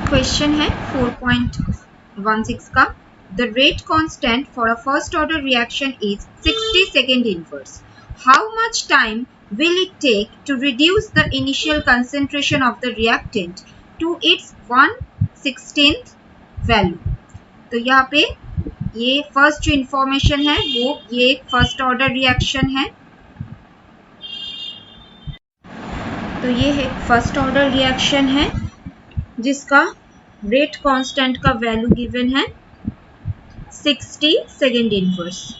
Question है 4.16 का. The rate constant for a first order reaction is 60 second inverse. How much time will it take to reduce the initial concentration of the reactant to its 1/16th value? तो यहाँ पे ये first जो information है वो ये first order reaction है. तो ये है फर्स्ट ऑर्डर रिएक्शन है जिसका रेट कांस्टेंट का वैल्यू गिवन है 60 सेकेंड इनवर्स.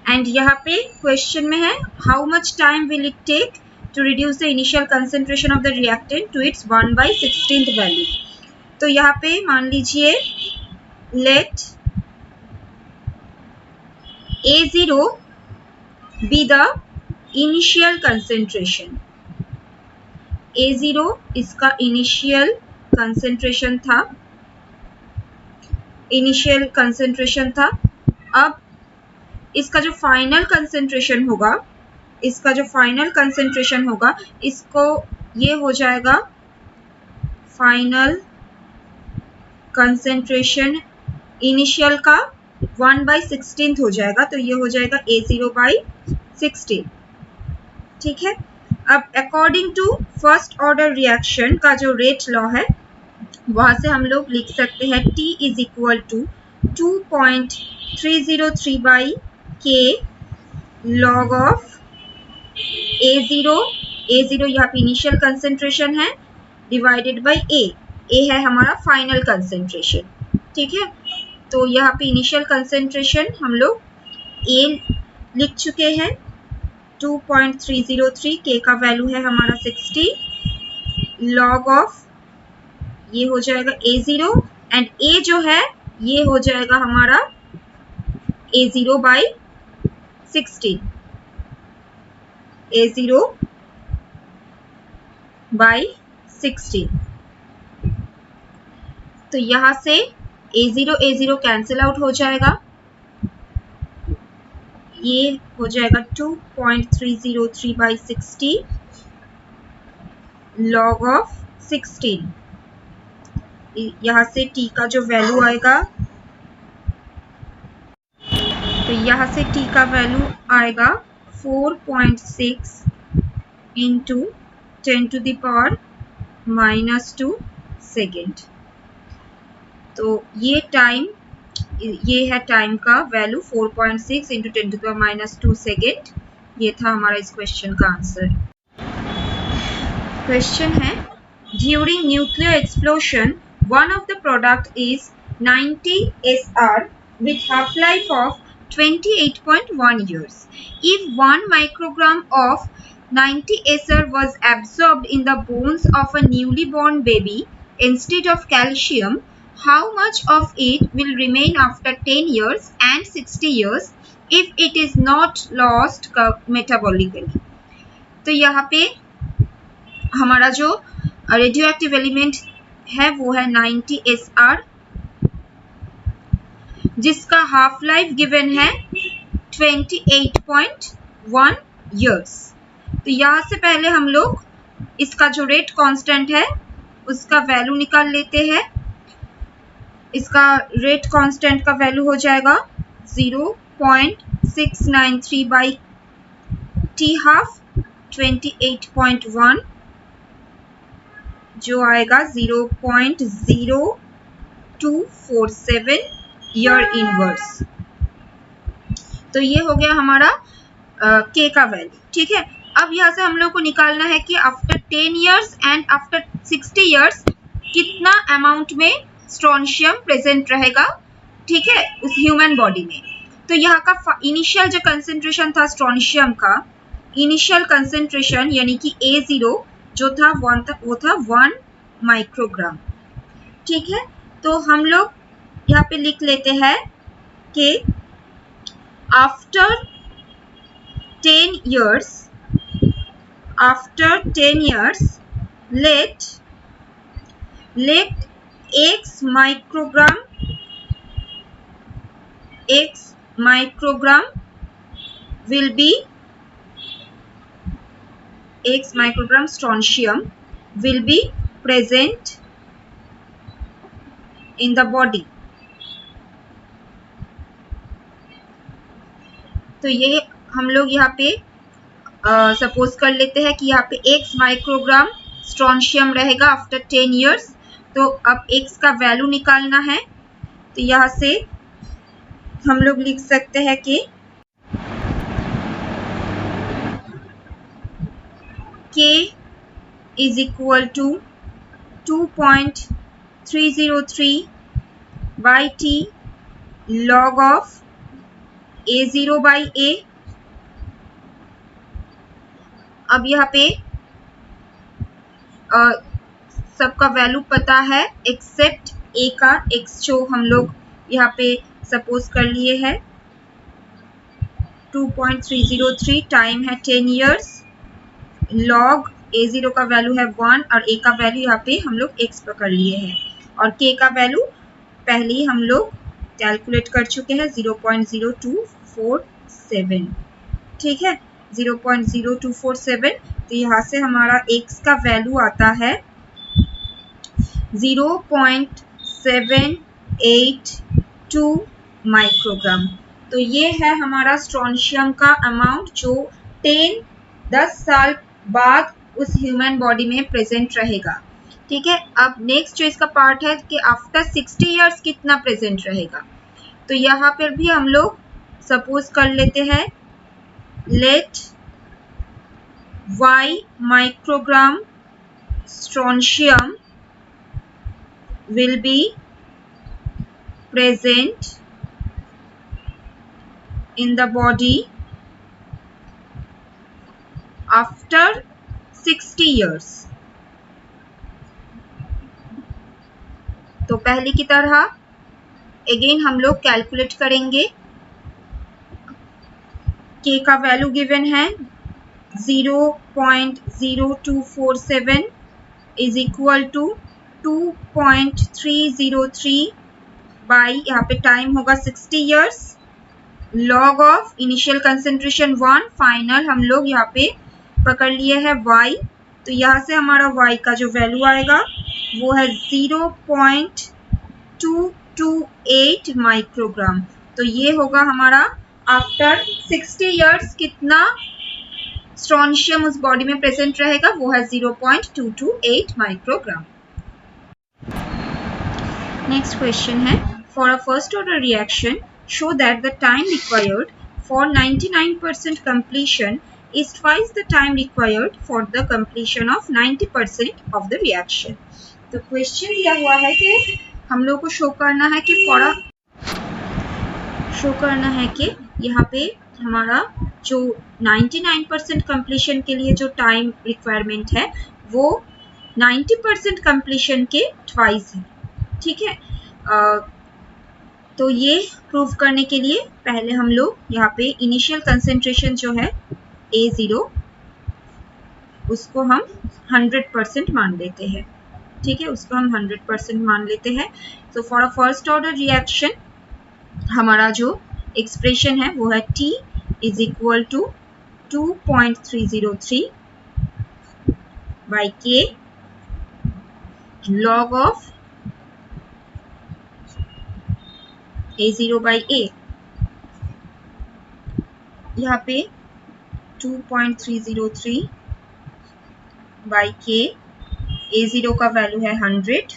एंड यहाँ पे क्वेश्चन में है how much time will it take to reduce the initial concentration of the reactant to its 1/16th value. तो यहाँ पे मान लीजिए let A0 be the initial concentration. A0 इसका इनिशियल कंसेंट्रेशन था. अब इसका जो फाइनल कंसेंट्रेशन होगा इसको ये हो जाएगा फाइनल कंसेंट्रेशन इनिशियल का 1/16th हो जाएगा. तो ये हो जाएगा A0/16. ठीक है. अब according to first order reaction का जो रेट लॉ है वहां से हम लोग लिख सकते हैं T is equal to 2.303/K log of A0 यहाँ पे इनिशियल कंसेंट्रेशन है डिवाइडेड बाय A है हमारा फाइनल कंसेंट्रेशन. ठीक है. तो यहाँ पे इनिशियल कंसेंट्रेशन हम लोग A लिख चुके हैं 2.303. K का वैल्यू है हमारा 60 लॉग ऑफ ये हो जाएगा A0 एंड A जो है ये हो जाएगा हमारा A0/16. A0/16. तो यहां से A0 कैंसिल आउट हो जाएगा. ये हो जाएगा 2.303/60 log ऑफ 16. यहाँ से T का जो वैल्यू आएगा तो यहाँ से T का वैल्यू आएगा 4.6 into 10⁻⁻² सेकेंड. तो ये है टाइम का वैल्यू 4.6 into 10⁻² सेकेंड. ये था हमारा इस क्वेश्चन का आंसर. क्वेश्चन है during nuclear explosion one of the product is 90 SR with half-life of 28.1 years. If 1 microgram of 90 SR was absorbed in the bones of a newly born baby instead of calcium, how much of it will remain after 10 years and 60 years if it is not lost metabolically? तो यहाँ पे हमारा जो radioactive element है वो है 90 SR जिसका half life given है 28.1 years. तो यहाँ से पहले हम लोग इसका जो रेट कांस्टेंट है उसका वैल्यू निकाल लेते हैं. इसका रेट कांस्टेंट का वैल्यू हो जाएगा 0.693/T हाफ 28.1 जो आएगा 0.0247 ईयर इनवर्स. तो ये हो गया हमारा K का वैल्यू. ठीक है. अब यहाँ से हम लोग को निकालना है कि after 10 years and after 60 years कितना अमाउंट में स्ट्रोंशियम प्रेजेंट रहेगा. ठीक है उस ह्यूमन बॉडी में. तो यहाँ का इनिशियल जो कंसेंट्रेशन था स्ट्रोंशियम का इनिशियल कंसेंट्रेशन यानी कि A0 जो था वो था 1 माइक्रोग्राम. ठीक है. तो हम लोग यहाँ पे लिख लेते हैं कि after 10 years let x microgram will be x microgram strontium will be present in the body। तो ये हम लोग यहाँ पे सपोज कर लेते हैं कि यहाँ पे x माइक्रोग्राम स्ट्रोंशियम रहेगा आफ्टर 10 years। तो अब x का वैल्यू निकालना है, तो यहाँ से हम लोग लिख सकते हैं कि k is equal to 2.303 by t log of a0 by a। अब यहाँ पे सबका वैल्यू पता है एक्सेप्ट a का x जो हम लोग यहाँ पे सपोज कर लिए है 2.303 टाइम है 10 years log a0 का वैल्यू है 1 और a का वैल्यू यहाँ पे हम लोग x पकड़ लिए हैं और k का वैल्यू पहले ही हम लोग कैलकुलेट कर चुके हैं 0.0247। ठीक है 0.0247। तो यहाँ से हमारा x का वैल्यू आता है 0.782 माइक्रोग्राम। तो ये है हमारा स्ट्रोंशियम का अमाउंट जो 10 साल बाद उस ह्यूमन बॉडी में प्रेजेंट रहेगा। ठीक है, अब नेक्स्ट जो इसका पार्ट है कि आफ्टर 60 इयर्स कितना प्रेजेंट रहेगा। तो यहाँ पर भी हम लोग सपोज कर लेते हैं let y microgram strontium will be present in the body after 60 years। तो पहले की तरह अगेन हम लोग कैलकुलेट करेंगे। k का वैल्यू गिवन है 0.0247 इज इक्वल टू 2.303 बाई यहाँ पे टाइम होगा 60 years log of initial concentration 1 final हम लोग यहाँ पे पकड़ लिए हैं y। तो यहाँ से हमारा y का जो वैल्यू आएगा वो है 0.228 माइक्रोग्राम। तो ये होगा हमारा आफ्टर 60 इयर्स कितना स्ट्रोंशियम उस बॉडी में प्रेजेंट रहेगा, वो है 0.228 माइक्रोग्राम। नेक्स्ट क्वेश्चन है for a first order reaction show that the time required for 99% completion is twice the time required for the completion of 90% of the reaction। तो question दिया हुआ है कि हम लोग को शो करना है कि यहाँ पे हमारा जो 99% completion के लिए जो टाइम रिक्वायरमेंट है वो 90% completion के ट्वाइस है। ठीक है, तो ये प्रूव करने के लिए पहले हम लोग यहाँ पे इनिशियल कंसेंट्रेशन जो है A0 उसको हम 100% मान लेते हैं। ठीक है, उसको हम 100% मान लेते हैं। तो for a first order reaction हमारा जो एक्सप्रेशन है वो है T is equal to 2.303 by K log of A0 by A। यहाँ पे 2.303 बाई K A0 का वैल्यू है 100,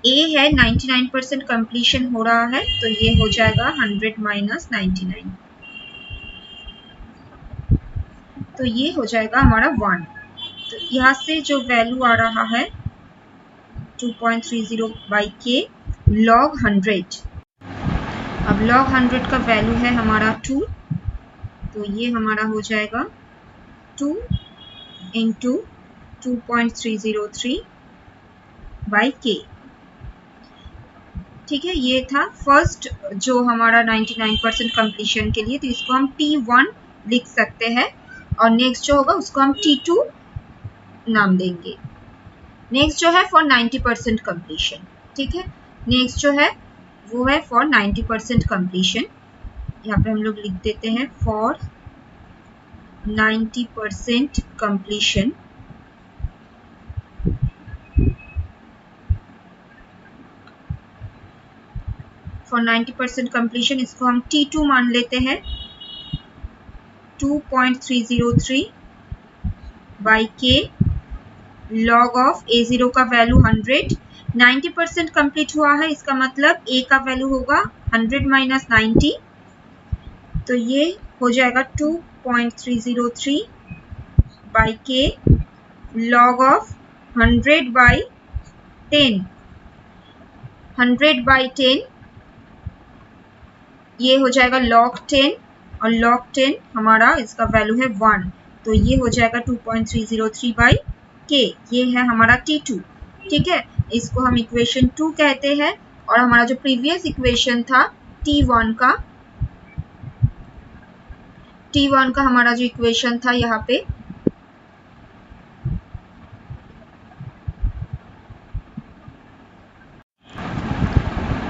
A है 99% कंप्लीशन हो रहा है तो ये हो जाएगा 100 माइनस 99, तो ये हो जाएगा हमारा 1। तो यहाँ से जो वैल्यू आ रहा है 2.30 बाई K log 100। अब log 100 का वैल्यू है हमारा 2, तो ये हमारा हो जाएगा 2 इंटू 2.303 बाई K। ठीक है, ये था फर्स्ट जो हमारा 99% कंप्लीशन के लिए, तो इसको हम T1 लिख सकते हैं और नेक्स्ट जो होगा उसको हम T2 नाम देंगे। नेक्स्ट जो है फॉर 90% कंप्लीशन। ठीक है, नेक्स्ट जो है वो है फॉर 90% कंप्लीशन। यहाँ पे हम लोग लिख देते हैं फॉर 90% कंप्लीशन। फॉर 90% कंप्लीशन इसको हम T2 मान लेते हैं 2.303 बाई के लॉग ऑफ A0 का वैल्यू 100 90% कंप्लीट हुआ है इसका मतलब A का वैल्यू होगा 100 माइनस 90 तो ये हो जाएगा 2.303 बाई के लॉग ऑफ 100 बाई 10 100 बाई 10 ये हो जाएगा log 10 और log 10 हमारा इसका वैल्यू है 1 तो ये हो जाएगा 2.303 बाई के ये है हमारा T2 ठीक है इसको हम इक्वेशन 2 कहते हैं और हमारा जो प्रीवियस इक्वेशन था T1 का हमारा जो इक्वेशन था यहाँ पे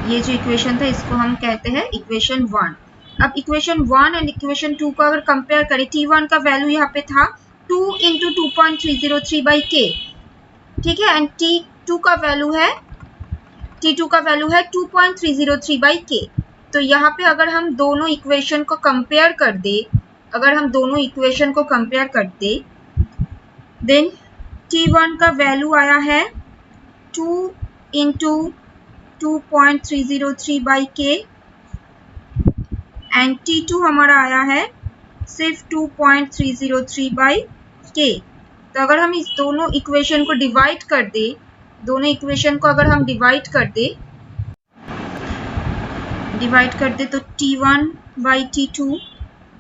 ये जो इक्वेशन था इसको हम कहते हैं इक्वेशन 1 अब इक्वेशन 1 एंड इक्वेशन 2 को अगर कंपेयर करें T1 का वैल्यू यहाँ पे था 2 इंटू 2.303 बाई के ठीक है एंड T2 का वैल्यू है 2.303 बाई के तो यहाँ पे अगर हम दोनों इक्वेशन को कंपेयर कर दे देन T1 का वैल्यू आया है 2 इंटू 2.303 बाई के एंड T2 हमारा आया है सिर्फ 2.303 बाई के तो अगर हम इस दोनों इक्वेशन को डिवाइड कर दे तो T1 बाई T2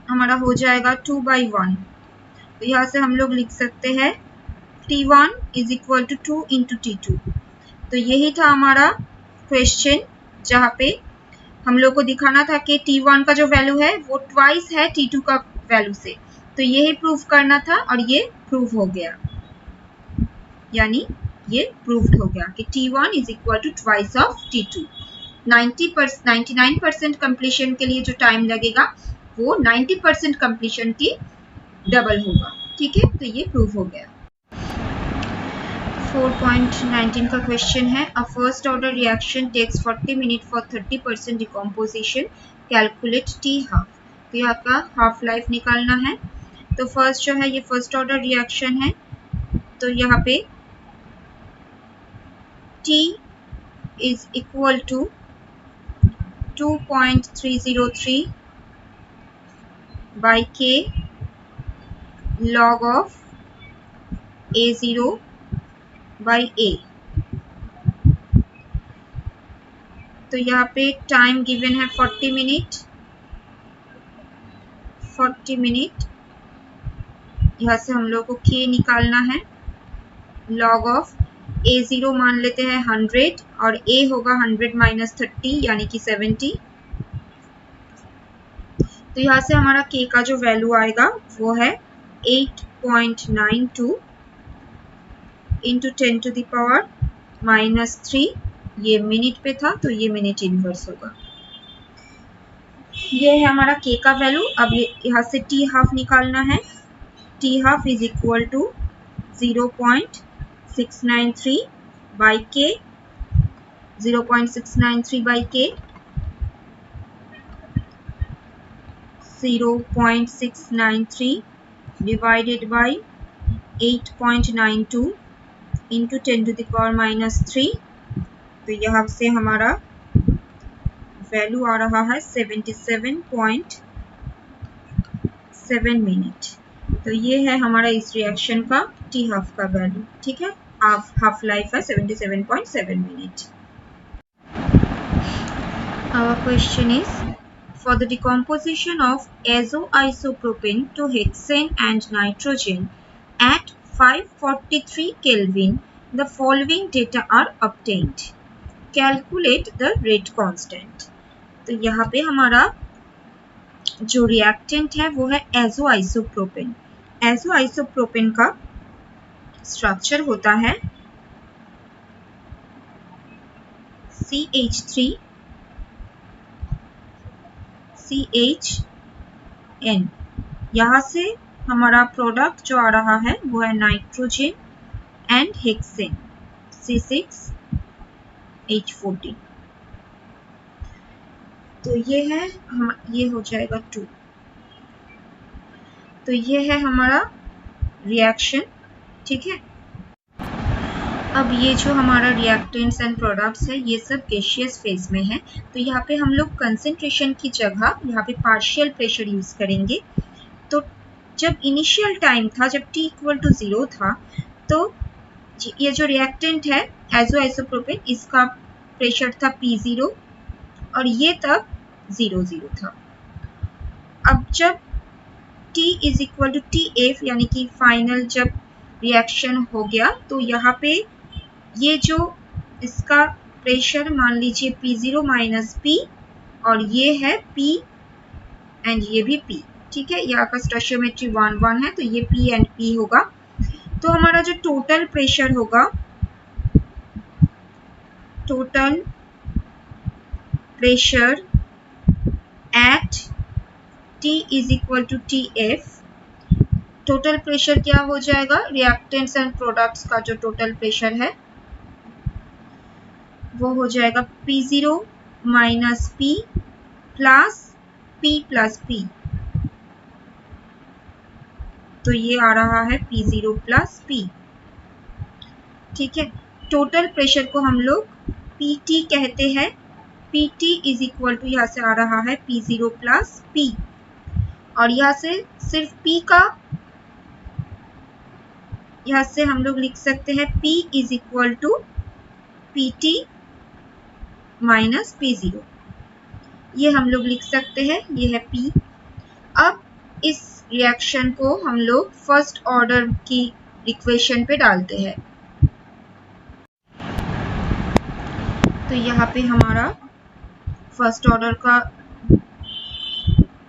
हमारा हो जाएगा 2 बाई 1 तो यहाँ से हम लोग लिख सकते हैं T1 is equal to 2 into T2 तो यही था हमारा क्वेश्चन जहाँ पे हम लोग को दिखाना था कि T1 का जो वैल्यू है वो ट्वाइस है T2 का वैल्यू से तो यही प्रूव करना था और ये प्रूव हो गया यानी ये प्रूव्ड हो गया कि T1 is equal to twice of T2 99% completion के लिए जो टाइम लगेगा वो 90% कंप्लीशन की डबल होगा ठीक है तो ये प्रूव हो गया 4.19 का क्वेश्चन है a first order reaction takes 40 minute for 30% decomposition calculate T half तो यहाँ का हाफ लाइफ निकालना है तो फर्स्ट जो है ये फर्स्ट ऑर्डर रिएक्शन है तो यहाँ पे T is equal to 2.303 by K log of A0 by A तो यहाँ पे टाइम गिवन है 40 मिनट यहाँ से हम लोग को K निकालना है log ऑफ A0 मान लेते हैं 100 और A होगा 100 माइनस 30 यानी कि 70 तो यहाँ से हमारा K का जो वैल्यू आएगा वो है 8.92 into 10 to the power minus 3 ये मिनट पे था तो ये मिनट इनवर्स होगा ये है हमारा K का वैल्यू अब यहाँ से T हाफ निकालना है T half is equal to 0.693 by K 0.693 by K 0.693 divided by 8.92 into 10 to the power minus 3 तो यहाँ से हमारा वैल्यू आ रहा है 77.7 मिनट तो ये है हमारा इस रिएक्शन का T हाफ का वैल्यू ठीक है हाफ लाइफ है 77.7 minute Our question is for the decomposition of azoisopropane to hexane and nitrogen at 543 Kelvin, the following data are obtained. Calculate the rate constant. तो यहाँ पे हमारा जो रिएक्टेंट है वो है एजोआइसोप्रोपेन। एजोआइसोप्रोपेन का स्ट्रक्चर होता है CH3CHN। यहाँ से हमारा प्रोडक्ट जो आ रहा है वो है नाइट्रोजन एंड हेक्सेन C6H14। तो ये है ये हो जाएगा 2। तो ये है हमारा रिएक्शन, ठीक है। अब ये जो हमारा रिएक्टेंट्स एंड प्रोडक्ट्स है ये सब गैसियस फेज में है। तो यहाँ पे हम लोग कंसंट्रेशन की जगह यहाँ पे पार्शियल प्रेशर यूज करेंगे। तो जब इनिशियल टाइम था, जब t इक्वल टू 0 था, तो ये जो रिएक्टेंट है एजोआइसोप्रोपेन, इसका प्रेशर था P0 और ये तब 0 था। अब जब T is equal to TF यानी कि फाइनल जब रिएक्शन हो गया, तो यहाँ पे ये जो इसका प्रेशर मान लीजिए P0 माइनस P और ये है P एंड ये भी P, ठीक है। यहाँ का स्टोइचियोमेट्री 1 1 है, तो ये P एंड P होगा। तो हमारा जो टोटल प्रेशर होगा, total pressure at T is equal to TF, total pressure क्या हो जाएगा, रिएक्टेंट्स एंड प्रोडक्ट्स का जो टोटल प्रेशर है वो हो जाएगा P0 minus P plus P, तो ये आ रहा है P0 प्लस P, ठीक है। टोटल प्रेशर को हम लोग PT कहते हैं। PT इज इक्वल टू यहाँ से आ रहा है P0 प्लस P और यहाँ से सिर्फ P का, यहाँ से हम लोग लिख सकते हैं P is equal to PT minus P0, ये हम लोग लिख सकते हैं, ये है P। अब इस रिएक्शन को हम लोग फर्स्ट ऑर्डर की इक्वेशन पे डालते हैं। तो यहाँ पे हमारा फर्स्ट ऑर्डर का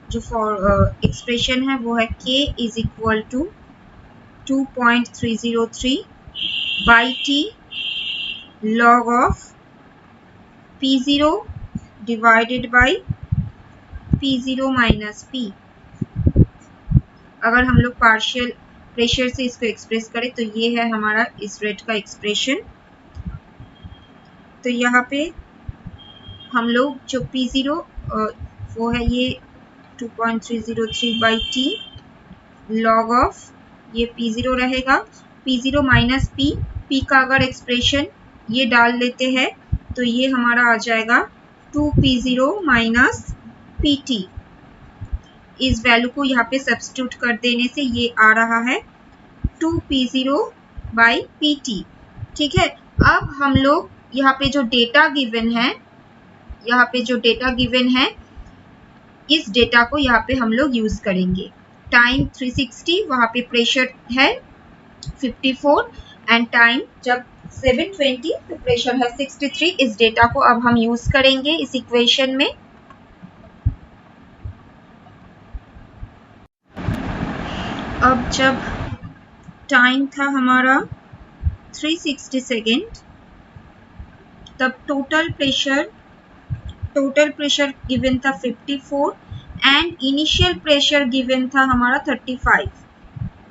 जो एक्सप्रेशन है वो है K is equal to 2.303 by T log of P0 divided by P0 minus P। अगर हम लोग पार्शियल प्रेशर से इसको एक्सप्रेस करें तो ये है हमारा इस रेट का एक्सप्रेशन। तो यहाँ पे हम लोग जो P0 वो है ये 2.303 बाई T log ऑफ ये P0 रहेगा, P0 माइनस P का अगर एक्सप्रेशन ये डाल लेते हैं तो ये हमारा आ जाएगा 2P0 माइनस PT। इस वैल्यू को यहाँ पे सब्स्टिट्यूट कर देने से ये आ रहा है 2P0 बाई PT, ठीक है। अब हम लोग यहाँ पे जो डेटा गिवन है, यहाँ पे जो डेटा गिवन है, इस डेटा को यहाँ पे हम लोग यूज करेंगे। टाइम 360, वहाँ पे प्रेशर है 54 एंड टाइम जब 720 तो प्रेशर है 63। इस डेटा को अब हम यूज करेंगे इस इक्वेशन में। अब जब टाइम था हमारा 360 सेकेंड, तब टोटल प्रेशर गिवन था 54 एंड इनिशियल प्रेशर गिवन था हमारा 35।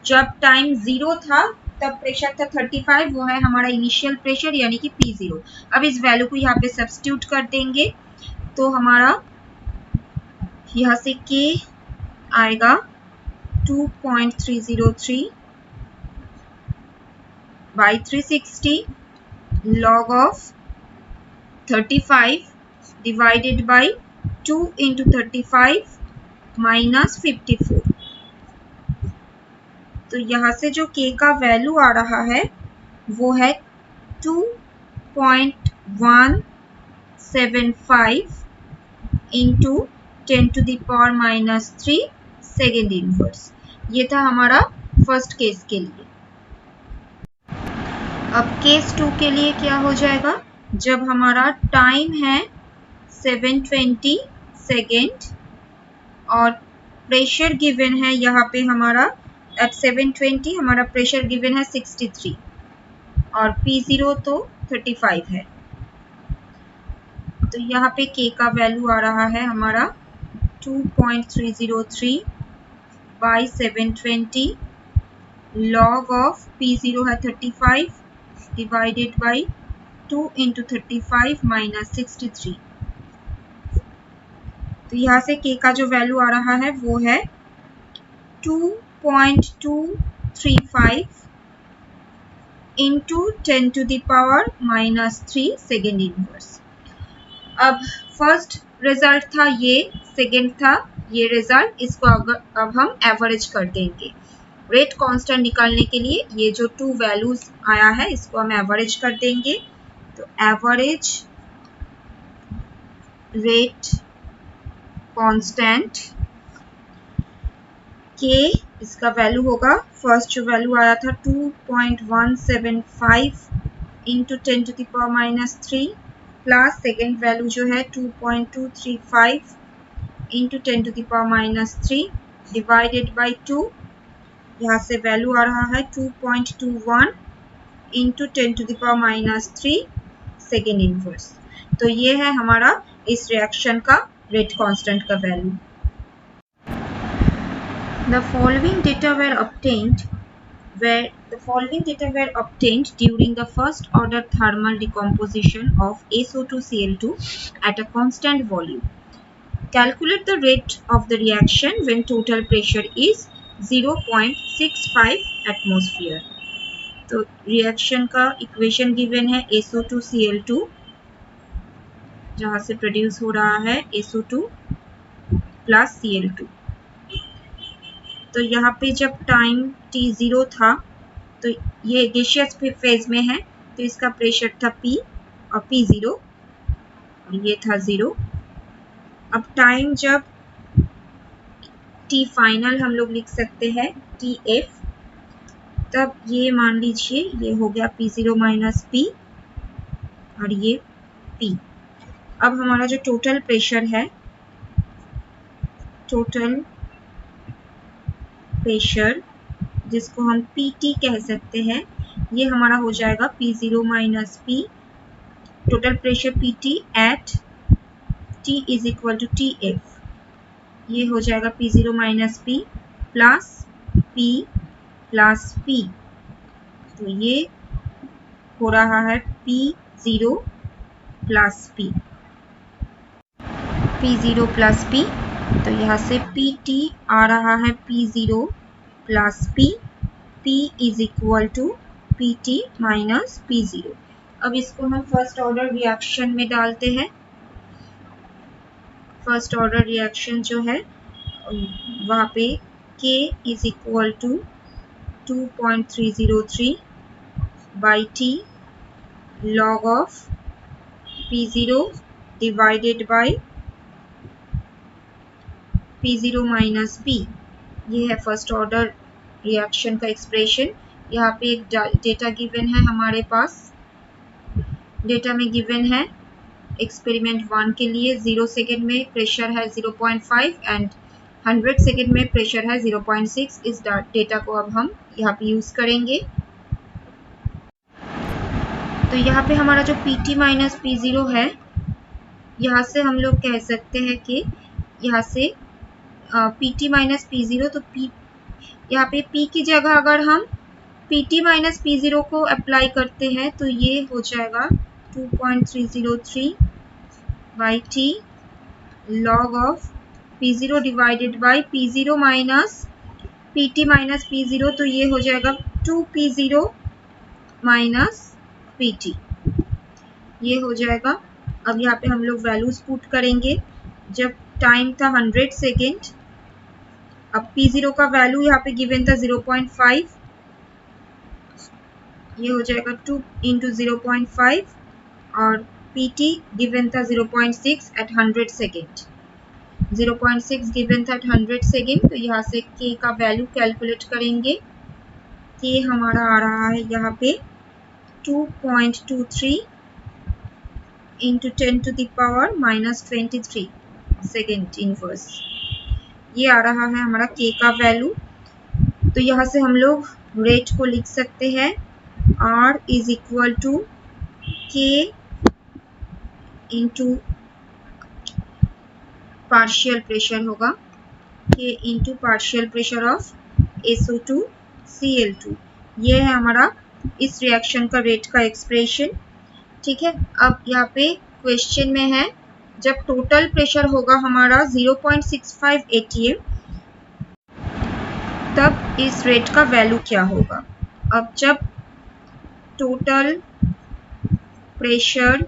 जब टाइम 0 था तब प्रेशर था 35, वो है हमारा इनिशियल प्रेशर यानी कि P0। अब इस वैल्यू को यहाँ पे सब्स्टिट्यूट कर देंगे तो हमारा यहाँ से K आएगा 2.303 by 360 log of 35 divided by 2 into 35 minus 54। तो यहाँ से जो K का वैल्यू आ रहा है वो है 2.175 into 10 to the power minus 3 second inverse. ये था हमारा फर्स्ट केस के लिए। अब केस 2 के लिए क्या हो जाएगा, जब हमारा टाइम है 720 सेकेंड और प्रेशर गिवन है यहाँ पे हमारा एट 720 हमारा प्रेशर गिवन है 63 और P0 तो 35 है। तो यहाँ पे K का वैल्यू आ रहा है हमारा 2.303 बाई 720 log ऑफ P0 है 35 डिवाइडेड बाई 2 इंटू 35 माइनस 63। तो यहाँ से K का जो वैल्यू आ रहा है वो है 2.235 into 10 to the power -3 second inverse. अब फर्स्ट रिजल्ट था ये, सेकेंड था ये रिजल्ट, इसको अब हम एवरेज कर देंगे। रेट कांस्टेंट निकालने के लिए ये जो टू वैल्यूज आया है इसको हम एवरेज कर देंगे। तो एवरेज रेट कांस्टेंट के इसका वैल्यू होगा, फर्स्ट जो वैल्यू आया था 2.175 into 10 to the power -3 plus second value जो है 2.235 into 10 to the power -3 divided by 2। यहाँ से वैल्यू आ रहा है 2.21 into 10 to the power -3 second inverse. तो ये है हमारा इस रिएक्शन का रेट कांस्टेंट का value. The following data were obtained during the first order thermal decomposition of SO2Cl2 at a constant volume. Calculate the rate of the reaction when total pressure is 0.65 atmosphere. तो reaction का equation given है SO2Cl2 जहाँ से produce हो रहा है SO2 plus Cl2। तो यहाँ पे जब टाइम t0 था तो ये गैसियस फेज में है तो इसका प्रेशर था P और P0 और ये था 0। अब टाइम जब T फाइनल हम लोग लिख सकते हैं TF, तब ये मान लीजिए ये हो गया P0 माइनस P और ये P। अब हमारा जो टोटल प्रेशर है, टोटल प्रेशर जिसको हम PT कह सकते हैं, ये हमारा हो जाएगा P0 minus P, total pressure PT at T is equal to TF। ये हो जाएगा P0 minus P plus P plus P। तो ये हो रहा है P0 plus P, P0 plus P। तो यहाँ से PT आ रहा है P0 plus P, P is equal to PT minus P0। अब इसको हम फर्स्ट ऑर्डर रिएक्शन में डालते हैं। फर्स्ट ऑर्डर रिएक्शन जो है वहाँ पे K is equal to 2.303 by T log of P0 divided by P0 minus P। ये है फर्स्ट ऑर्डर रिएक्शन का एक्सप्रेशन। यहाँ पे एक डेटा गिवन है हमारे पास। डेटा में गिवन है एक्सपेरिमेंट 1 के लिए 0 सेकेंड में प्रेशर है 0.5 एंड 100 सेकेंड में प्रेशर है 0.6। इस डेटा को अब हम यहाँ पे यूज करेंगे। तो यहाँ पे हमारा जो PT माइनस P0 है, यहाँ से हम लोग कह सकते हैं कि यहाँ से PT माइनस P0, तो यहाँ पे P की जगह अगर हम PT माइनस P0 को अप्लाई करते हैं तो ये हो जाएगा 2.303 by T log of P0 divided by P0 minus PT minus P0। तो ये हो जाएगा 2P0 माइनस PT, ये हो जाएगा। अब यहाँ पे हम लोग वैल्यूज पुट करेंगे। जब टाइम था 100 सेकेंड, अब P0 का वैल्यू यहाँ पे गिवन था 0.5, ये हो जाएगा 2 इंटू 0.5 और PT गिवन था 0.6 एट 100 सेकेंड। 0.6 गिवन था एट 100 सेकेंड। तो यहाँ से K का वैल्यू कैलकुलेट करेंगे। K हमारा आ रहा है यहाँ पे 2.23 into 10 to the power -23 second inverse. ये आ रहा है हमारा K का वैल्यू। तो यहाँ से हम लोग रेट को लिख सकते हैं R is equal to K into partial pressure होगा, K into partial pressure of SO2Cl2। ये है हमारा इस रिएक्शन का रेट का एक्सप्रेशन। ठीक है, अब यहाँ पे क्वेश्चन में है जब टोटल प्रेशर होगा हमारा 0.65 ATM, तब इस रेट का वैल्यू क्या होगा। अब जब टोटल प्रेशर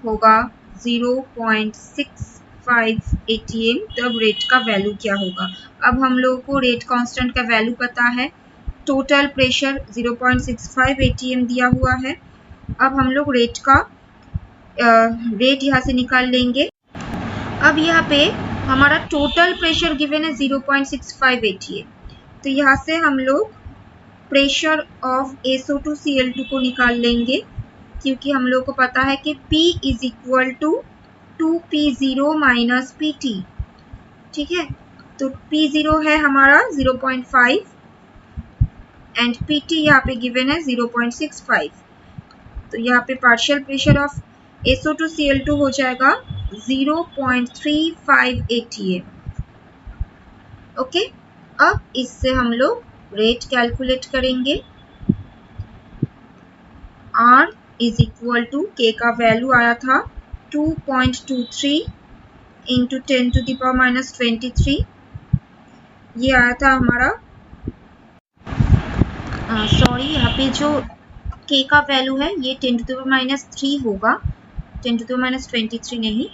होगा 0.65 ATM, तब रेट का वैल्यू क्या होगा। अब हम लोगों को रेट कांस्टेंट का वैल्यू पता है, टोटल प्रेशर 0.65 ATM दिया हुआ है। अब हम लोग रेट यहाँ से निकाल लेंगे। अब यहाँ पे हमारा टोटल प्रेशर गिवन है 0.65 ATM, तो यहाँ से हम लोग प्रेशर ऑफ SO2Cl2 को निकाल लेंगे, क्योंकि हम लोग को पता है कि P is equal to 2P0 minus PT। ठीक है, तो P0 है हमारा 0.5 एंड PT यहाँ पे गिवन है 0.65। तो यहाँ पे पार्शियल प्रेशर ऑफ SO2Cl2 हो जाएगा 0.35 ATM। ओके, अब इससे हम लोग रेट कैलकुलेट करेंगे। R is equal to K का वैल्यू आया था 2.23 इंटू 10⁻⁻23, ये आया था हमारा सॉरी, यहाँ पे जो K का वैल्यू है ये 10⁻³ होगा, 10⁻23 नहीं,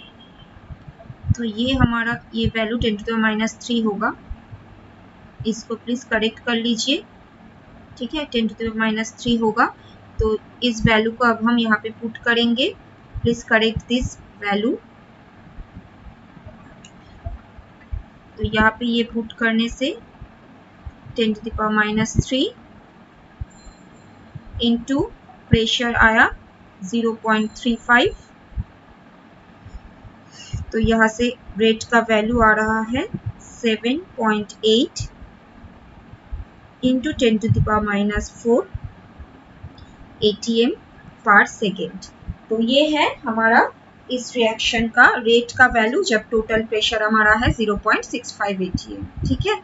तो ये हमारा ये वैल्यू 10⁻³ होगा। इसको प्लीज करेक्ट कर लीजिए। ठीक है, 10⁻³ होगा, तो इस वैल्यू को अब हम यहाँ पे पुट करेंगे। Please correct this value. तो यहाँ पे ये पुट करने से 10⁻³ इंटू प्रेशर आया 0.35, तो यहाँ से रेट का वैल्यू आ रहा है 7.8 इंटू 10⁻⁴ ATM पर सेकेंड। तो ये है हमारा इस रिएक्शन का रेट का वैल्यू जब टोटल प्रेशर हमारा है 0.65 ATM। ठीक है।